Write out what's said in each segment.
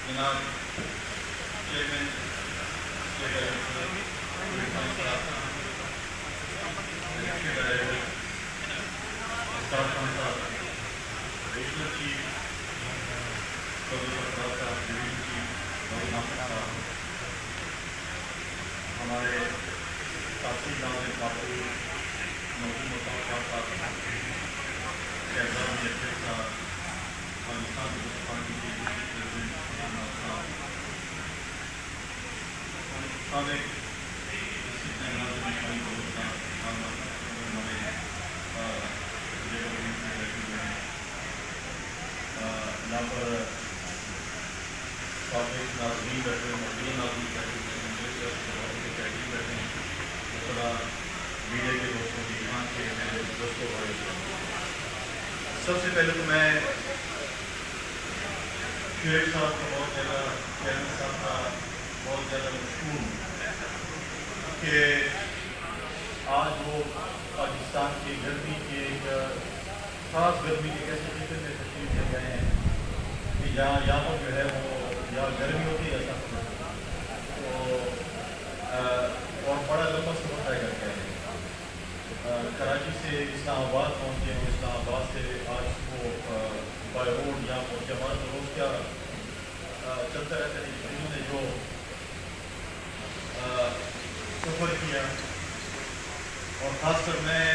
جناب چیئرمین ہمارے ساتھی گاؤں کے کافی موجود مقامات شہزاد صاحب پاکستان ہندوستان کی یہاں پر ناظرین بیٹھے مقبول ناظرین بیٹھے مثلا میڈیا کے دوستوں کی یہاں کے میرے دوستوں بھائی سب سے پہلے تو میں شعیب صاحب کا بہت زیادہ چیئرمین صاحب کا بہت زیادہ مشکور ہوں کہ آج وہ پاکستان کی گرمی کے ایک خاص گرمی کے ایسے خطے میں تشریف لے گئے ہیں کہ جہاں یہاں پر جو ہے وہ یا گرمی ہوتی ہے ایسا تو اور بڑا لمبا سفر طے کر کے کراچی سے اسلام آباد پہنچے اور اسلام آباد سے آج وہ بائی روڈ یہاں پہنچے ہمارا تو روز کیا چلتا رہتا ہے انہوں نے جو سفر کیا اور خاص کر میں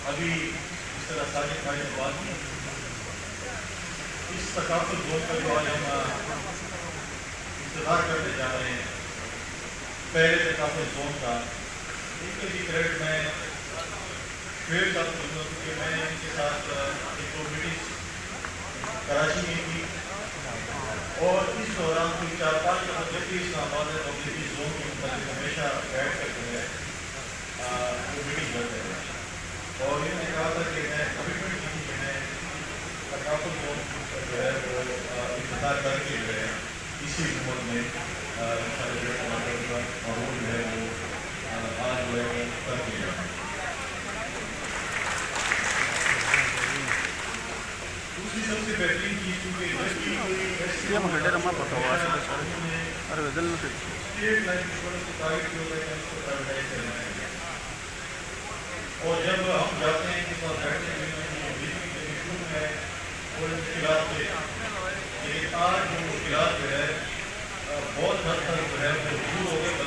ابھی اس طرح ساجد بھائی نے بات کی اس ثقافت زون کا جو آج ہم انتظار کرنے جا رہے ہیں پہلے ثقافت زون کا ان کے بھی کریڈٹ میں شعیب صاحب کو دوں کہ میں نے ان کے ساتھ ایک دو میٹنگ کراچی میں کی اور اس دوران کوئی 4-5 جب بھی اسلام آباد ہے پبلک زون کے متعلق ہمیشہ گائڈ کرتے ہوئے وہ میٹنگ کرتے ہیں اور انہوں نے کہا تھا کہ میں کمٹمنٹ کی کہ میں ثقافت زون جو ہے وہ انتظار کر کے جو ہے اسی حکومت میں معمول جو ہے وہ آج جو ہے وہ کر کے جائے دوسری سب سے بہترین چیز چونکہ اسٹیٹ لائف انشورنس کو تاریخ کی ہوتا ہے اس کو پرائیویٹائز کرنا ہے اور جب ہم جاتے ہیں کہ ساتھ بیٹھتے ہیں بجلی کے ایشو ہے اور مشکلات پہ لیکن آج وہ مشکلات جو ہے بہت حد تک جو ہے وہ دور ہو گئے